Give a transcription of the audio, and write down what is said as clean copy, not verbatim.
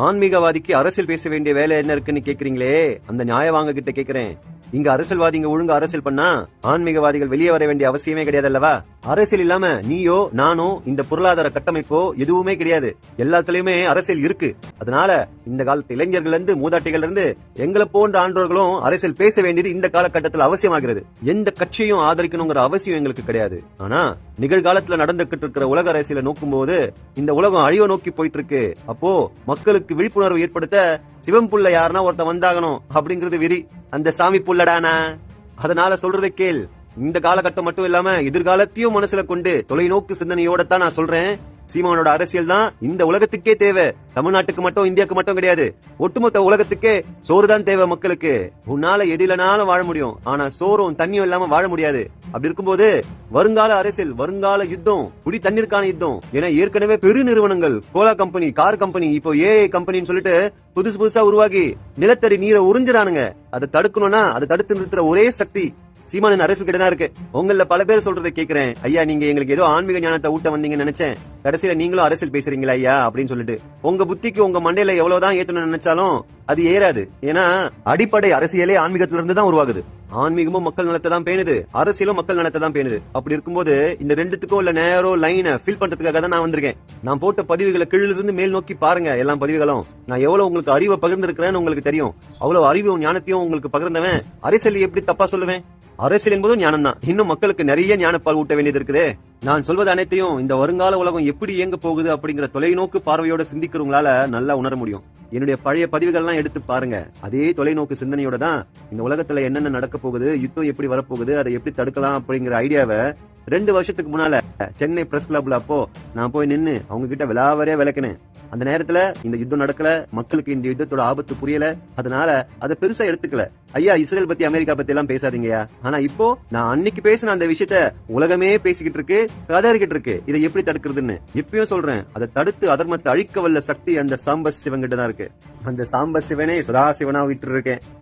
ஆன்மீகவாதிக்கு அரசியல் பேச வேண்டிய வேலை என்ன இருக்குன்னு கேக்குறீங்களே, அந்த நியாயவாங்க கிட்ட கேக்குறேன். இங்க அரசியல்வாதிங்க ஒழுங்கு அரசியல் பண்ணா ஆன்மீகவாதிகள் வெளியே வர வேண்டிய அவசியமே கிடையாது அல்லவா? அரசியல் இல்லாம நீயோ நானோ இந்த பொருளாதார கட்டமைப்போ எதுவுமே கிடையாது. எல்லாத்துலயுமே அரசியல் இருக்கு. அதனால இந்த காலத்து இளைஞர்கள் இருந்து மூதாட்டிகள் இருந்து எங்களை போன்ற ஆண்டோர்களும் அரசியல் பேச வேண்டியது இந்த காலகட்டத்தில் அவசியமாகிறது. எந்த கட்சியும் ஆதரிக்கணுங்கிற அவசியம் எங்களுக்கு கிடையாது. ஆனா நிகழ்காலத்துல நடந்துகிட்டு இருக்கிற உலக அரசியலை நோக்கும் போது இந்த உலகம் அழிவை நோக்கி போயிட்டு இருக்கு. அப்போ மக்களுக்கு விழிப்புணர்வு ஏற்படுத்த சிவம் புள்ள யாருன்னா ஒருத்தன் வந்தாகணும் அப்படிங்கிறது விதி. அந்த சாமி புள்ளடானா. அதனால சொல்றதை கேள். இந்த காலகட்டம் மட்டும் இல்லாம எதிர்காலத்தையும் மனசுல கொண்டு தொலைநோக்கு சிந்தனையோட தான் நான் சொல்றேன். சீமானோட அரசியல் தான் இந்த உலகத்துக்கே தேவை. தமிழ்நாட்டுக்கு மட்டும் இந்தியாவுக்கு மட்டும் கிடையாது, ஒட்டுமொத்த உலகத்துக்கே சோறுதான் தேவை மக்களுக்கு. உன்னால எதிலனாலும் வாழ முடியும், ஆனா சோறும் தண்ணியும் இல்லாம வாழ முடியாது. அப்படி இருக்கும்போது வருங்கால அரசியல், வருங்கால யுத்தம், குடி தண்ணீருக்கான யுத்தம். ஏன்னா ஏற்கனவே பெரு நிறுவனங்கள், கோலா கம்பெனி, கார் கம்பெனி, இப்போ ஏஐ கம்பெனின்னு சொல்லிட்டு புதுசு புதுசா உருவாகி நிலத்தடி நீரை உறிஞ்சுறானுங்க. அதை தடுக்கணும்னா அதை தடுத்து நிறுத்துற ஒரே சக்தி சீமானின் அரசியல் கிட்டதான் இருக்கு. உங்கள பல பேர் சொல்றதை கேக்குறேன். ஐயா நீங்க எங்களுக்கு ஏதோ ஆன்மீக ஞானத்தை ஊட்ட வந்தீங்கன்னு நினைச்சேன். கடைசியில நீங்களும் அரசியல் பேசுறீங்களா ஐயா அப்படின்னு சொல்லிட்டு. உங்க புத்திக்கு உங்க மண்டையில எவ்வளவுதான் ஏத்தணும்னு நினைச்சாலும் அது ஏறாது. ஏன்னா அடிப்படை அரசியலே ஆன்மீகத்துல இருந்து தான் உருவாகுது. ஆன்மீகமும் மக்கள் நலத்தை தான் பேணுது, அரசியலும் மக்கள் நலத்தை தான் பேணுது. அப்படி இருக்கும்போது இந்த ரெண்டுத்துக்கும் உள்ள நேரோ லைனை ஃபில் பண்றதுக்காக தான் நான் வந்திருக்கேன். நான் போட்ட பதிவுகளை கீழிலிருந்து மேல் நோக்கி பாருங்க. எல்லா பதிவுகளும் நான் எவ்வளவு உங்களுக்கு அறிவை பகிர்ந்திருக்கிறேன்னு உங்களுக்கு தெரியும். அவ்வளவு அறிவும் ஞானத்தையும் உங்களுக்கு பகிர்ந்தவன் அரசியல் எப்படி தப்பா சொல்லுவேன்? அரசியல் என்பதும் ஞானம் தான். இன்னும் மக்களுக்கு நிறைய ஞானப்பால் ஊட்ட வேண்டியது இருக்குதே. நான் சொல்வது அனைத்தையும் இந்த வருங்கால உலகம் எப்படி இயங்க போகுது அப்படிங்கிற தொலைநோக்கு பார்வையோட சிந்திக்கிறவங்களால நல்லா உணர முடியும். என்னுடைய பழைய பதிவுகள்லாம் எடுத்து பாருங்க. அதே தொலைநோக்கு சிந்தனையோட தான் இந்த உலகத்துல என்னென்ன நடக்க போகுது, யுத்தம் எப்படி வரப்போகுது, அதை எப்படி தடுக்கலாம் அப்படிங்கிற ஐடியாவை 2 வருஷத்துக்கு முன்னால சென்னை பிரஸ் கிளப்ல அப்போ நான் போய் நின்னு அவங்க கிட்ட விலாவரியா விளக்கினேன். அந்த நேரத்துல இந்த யுத்தம் நடக்கல, மக்களுக்கு இந்த யுத்தத்தோட ஆபத்து புரியல. அதனால அதை பெருசா எடுத்துக்கல. ஐயா இஸ்ரேல் பத்தி அமெரிக்கா பத்தி எல்லாம் பேசாதீங்கயா. ஆனா இப்போ நான் அன்னைக்கு பேசின அந்த விஷயத்த உலகமே பேசிக்கிட்டு இருக்கு, கதறிக்கிட்டு இருக்கு. இதை எப்படி தடுக்கிறதுன்னு இப்பயும் சொல்றேன். அதை தடுத்து அதர்மத்தை அழிக்க வல்ல சக்தி அந்த சாம்ப சிவன் கிட்ட தான் இருக்கு. அந்த சாம்ப சிவனே சதாசிவனா விட்டு இருக்கேன்.